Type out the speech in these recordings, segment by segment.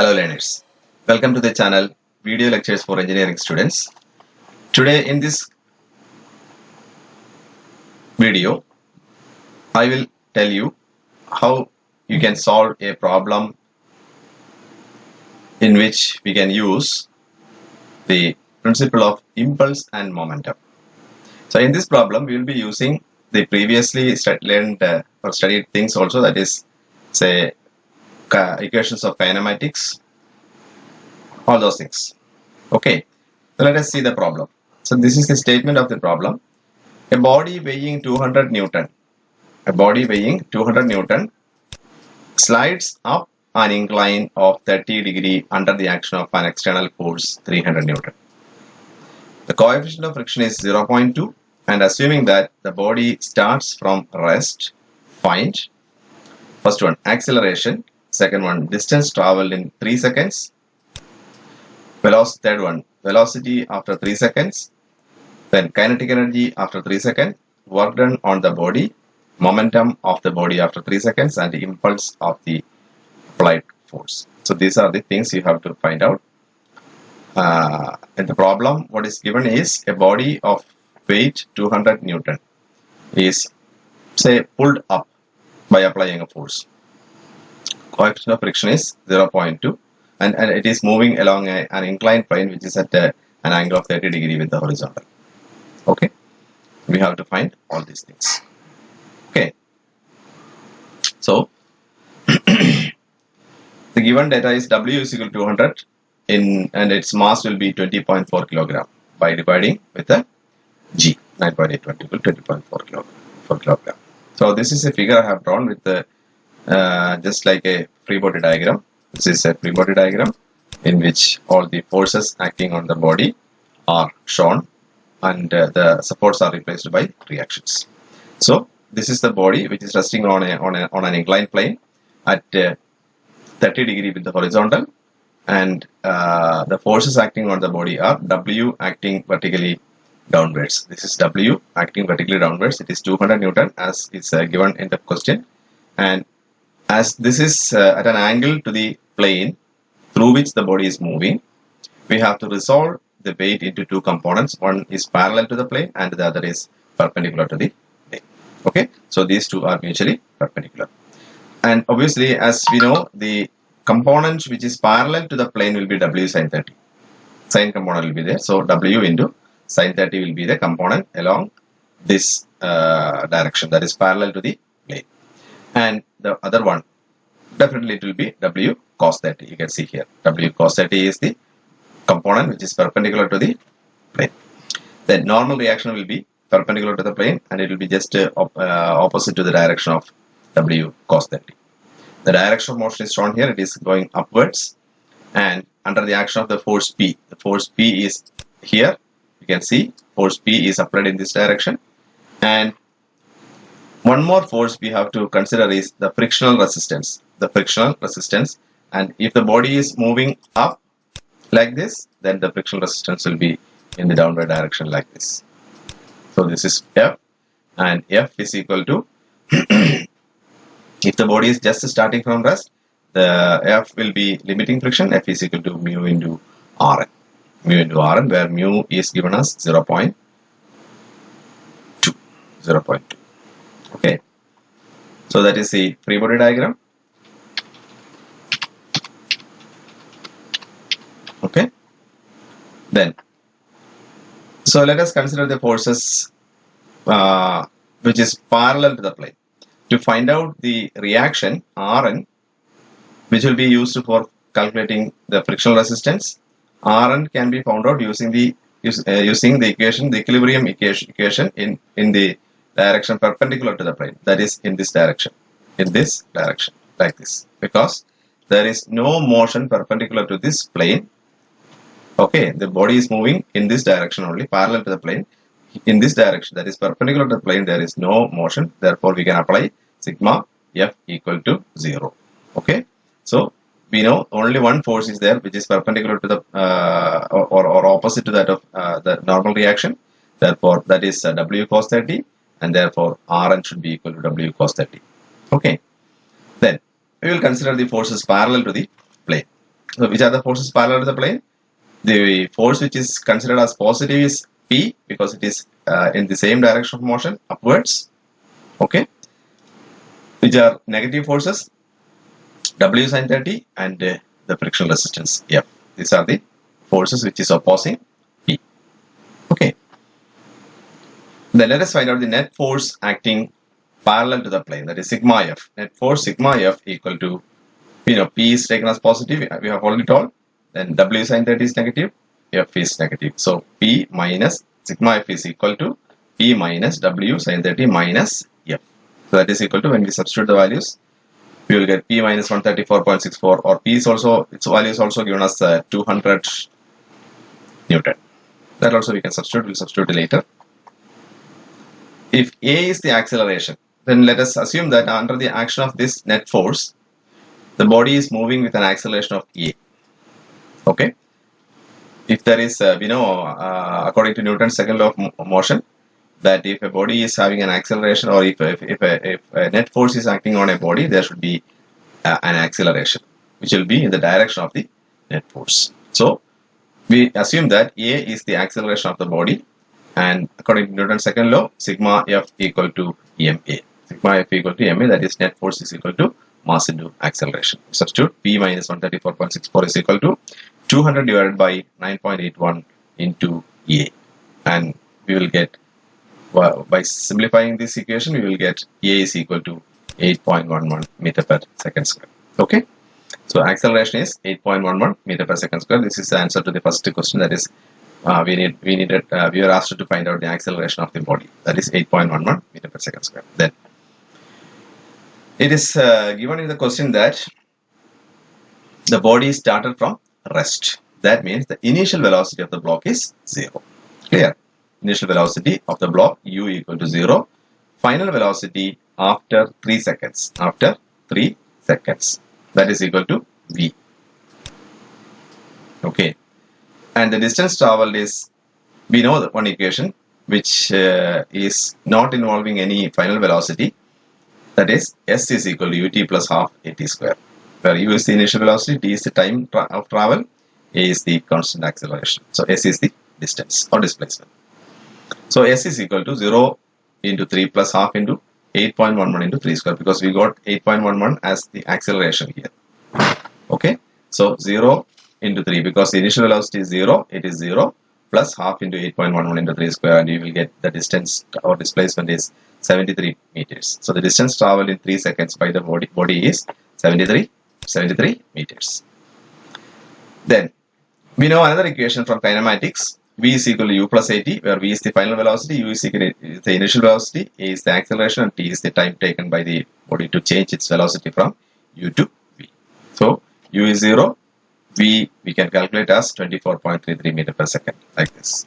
Hello learners, welcome to the channel Video Lectures for Engineering Students. Today in this video, I will tell you how you can solve a problem in which we can use the principle of impulse and momentum. So in this problem, we will be using the previously learned or studied things also, that is say equations of kinematics, all those things. Okay, so let us see the problem. So this is the statement of the problem. A body weighing 200 Newton, slides up an incline of 30 degree under the action of an external force 300 Newton. The coefficient of friction is 0.2, and assuming that the body starts from rest, find first one acceleration, second one distance traveled in 3 seconds, third one velocity after 3 seconds, then kinetic energy after 3 seconds, work done on the body, momentum of the body after 3 seconds, and the impulse of the applied force. So these are the things you have to find out. In the problem, what is given is a body of weight 200 Newton is say pulled up by applying a force. Coefficient of friction is 0.2, and it is moving along an inclined plane which is at an angle of 30 degree with the horizontal. Okay, we have to find all these things. Okay, so the given data is W is equal to 200 and its mass will be 20.4 kilogram by dividing with the G 9.820 equal to 20.4 kilogram. So this is a figure I have drawn with the just like a free body diagram. This is a free body diagram in which all the forces acting on the body are shown, and the supports are replaced by reactions. So this is the body which is resting on an inclined plane at 30 degree with the horizontal, and the forces acting on the body are W acting vertically downwards. This is W acting vertically downwards. It is 200 Newton as is given in the question, and as this is at an angle to the plane through which the body is moving, we have to resolve the weight into two components. One is parallel to the plane and the other is perpendicular to the plane. Okay, so these two are mutually perpendicular. And obviously, as we know, the component which is parallel to the plane will be W sin 30. Sine component will be there. So W into sin 30 will be the component along this direction, that is parallel to the plane. And the other one, definitely it will be W cos 30. You can see here, W cos 30 is the component which is perpendicular to the plane. Then normal reaction will be perpendicular to the plane, and it will be just opposite to the direction of W cos 30. The direction of motion is shown here. It is going upwards, and under the action of the force P. The force P is here. You can see force P is applied in this direction, and one more force we have to consider is the frictional resistance. And if the body is moving up like this, then the frictional resistance will be in the downward direction like this. So this is F, and F is equal to if the body is just starting from rest, the F will be limiting friction. F is equal to mu into Rn. Where mu is given as 0.2. Okay, so that is the free body diagram. Okay, then so let us consider the forces which is parallel to the plane. To find out the reaction Rn, which will be used for calculating the frictional resistance, Rn can be found out using the equation, the equilibrium equation in the direction perpendicular to the plane, that is in this direction, like this, because there is no motion perpendicular to this plane. Okay, the body is moving in this direction only, parallel to the plane. In this direction, that is perpendicular to the plane, there is no motion. Therefore, we can apply sigma F equal to 0. Okay, so we know only one force is there which is perpendicular to the or opposite to that of the normal reaction. Therefore, that is W cos 30, and therefore Rn should be equal to W cos 30. Okay, then we will consider the forces parallel to the plane. So which are the forces parallel to the plane? The force which is considered as positive is P because it is in the same direction of motion upwards. Okay. Which are negative forces? W sin 30 and the frictional resistance F. These are the forces which is opposing P. Okay. Then let us find out the net force acting parallel to the plane, that is sigma F. Net force sigma F equal to, P is taken as positive, we have already told. Then W sin 30 is negative, F is negative. So P minus sigma F is equal to P minus W sin 30 minus F. So that is equal to, when we substitute the values, we will get P minus 134.64, or P is also, its value is also given as 200 Newton. That also we can substitute, we'll substitute it later. If A is the acceleration, then let us assume that under the action of this net force, the body is moving with an acceleration of A. Okay. If there is, according to Newton's second law of motion, that if a body is having an acceleration, or if a net force is acting on a body, there should be an acceleration, which will be in the direction of the net force. So we assume that A is the acceleration of the body, and according to Newton's second law, sigma F equal to ma. Sigma F equal to ma, that is net force is equal to mass into acceleration. Substitute P minus 134.64 is equal to 200 divided by 9.81 into A, and we will get, by simplifying this equation, we will get A is equal to 8.11 meter per second square. Okay, so acceleration is 8.11 meter per second square. This is the answer to the first question, that is we were asked to find out the acceleration of the body, that is 8.11 meter per second square. Then it is given in the question that the body started from rest. That means the initial velocity of the block is 0. Clear? Initial velocity of the block u equal to 0. Final velocity after 3 seconds. After 3 seconds. That is equal to v. Okay. And the distance traveled is, we know that one equation which is not involving any final velocity. That is s is equal to ut plus half at square. Where u is the initial velocity, t is the time of travel, a is the constant acceleration. So s is the distance or displacement. So s is equal to 0 into 3 plus half into 8.11 into 3 square, because we got 8.11 as the acceleration here. Okay, so 0 into 3, because the initial velocity is 0, it is 0 plus half into 8.11 into 3 square, and you will get the distance or displacement is 73 meters. So the distance traveled in 3 seconds by the body is 73 meters. Then we know another equation from kinematics. V is equal to u plus at, where v is the final velocity, u is equal to the initial velocity, a is the acceleration, and t is the time taken by the body to change its velocity from u to v. So u is 0, v we can calculate as 24.33 meter per second, like this.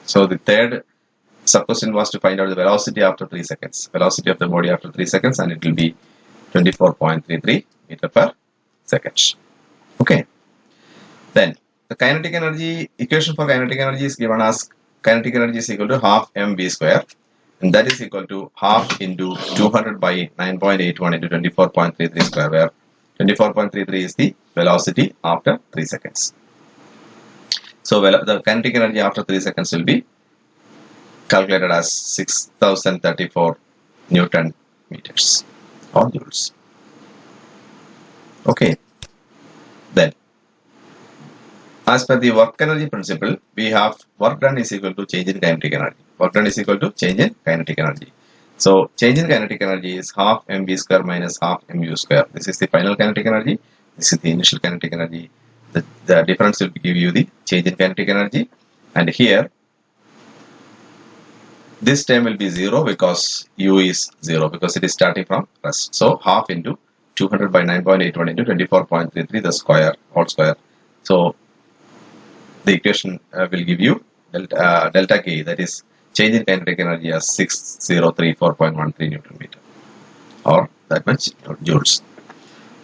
So the third sub-question was to find out the velocity after 3 seconds, velocity of the body after 3 seconds, and it will be 24.33 meter per second. Okay. Then the kinetic energy, equation for kinetic energy is given as kinetic energy is equal to half mv square, and that is equal to half into 200 by 9.81 into 24.33 square, where 24.33 is the velocity after 3 seconds. So the kinetic energy after 3 seconds will be calculated as 6034 Newton meters or joules. Okay. Then, as per the work energy principle, we have work done is equal to change in kinetic energy. Work done is equal to change in kinetic energy. So change in kinetic energy is half mv square minus half mu square. This is the final kinetic energy. This is the initial kinetic energy. The difference will give you the change in kinetic energy. And here, this term will be 0 because u is 0, because it is starting from rest. So half into 200 by 9.81 into 24.33, the square, whole square. So the equation will give you delta K, that is change in kinetic energy, as 6034.13 Newton meter, or that much joules.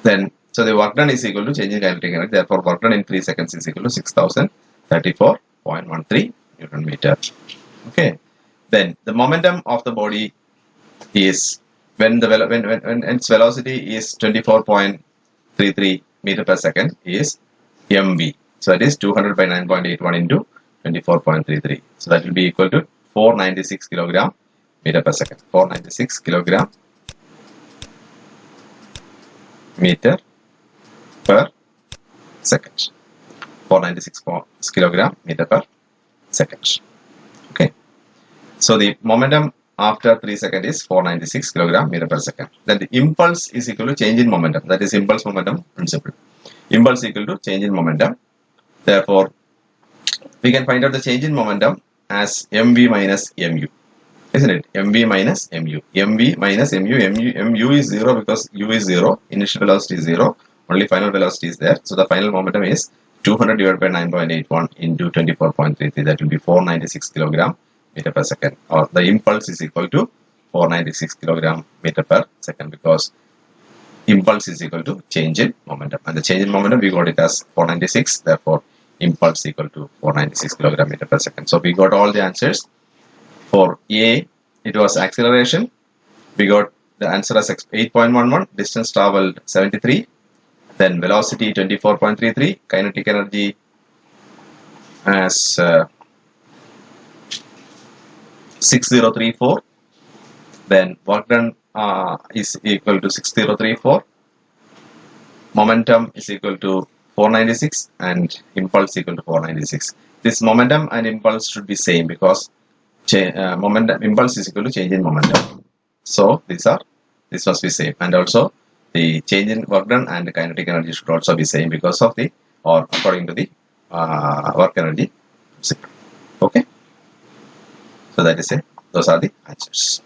Then, so the work done is equal to change in kinetic energy. Therefore, work done in 3 seconds is equal to 6034.13 Newton meter. Okay. Then the momentum of the body is when its velocity is 24.33 meter per second is mv. So that is 200 by 9.81 into 24.33. So that will be equal to 496 kilogram meter per second. 496 kilogram meter per second. 496 kilogram meter per second. Okay. So the momentum after 3 seconds is 496 kilogram meter per second. Then the impulse is equal to change in momentum. That is impulse momentum principle. Impulse equal to change in momentum. Therefore, we can find out the change in momentum as mv minus mu. Isn't it? mv minus mu. mv minus mu is 0 because u is 0. Initial velocity is 0. Only final velocity is there. So the final momentum is 200 divided by 9.81 into 24.33. That will be 496 kilogram meter per second. Or the impulse is equal to 496 kilogram meter per second because impulse is equal to change in momentum. And the change in momentum we got it as 496. Therefore, impulse equal to 496 kilogram meter per second. So we got all the answers. For A, it was acceleration. We got the answer as 8.11. Distance traveled 73. Then velocity 24.33. Kinetic energy as 6034. Then work done is equal to 6034. Momentum is equal to 496 and impulse equal to 496. This momentum and impulse should be same because momentum impulse is equal to change in momentum. So this must be same, and also the change in work done and the kinetic energy should also be same because of the or according to the work energy. Okay, so that is it. Those are the answers.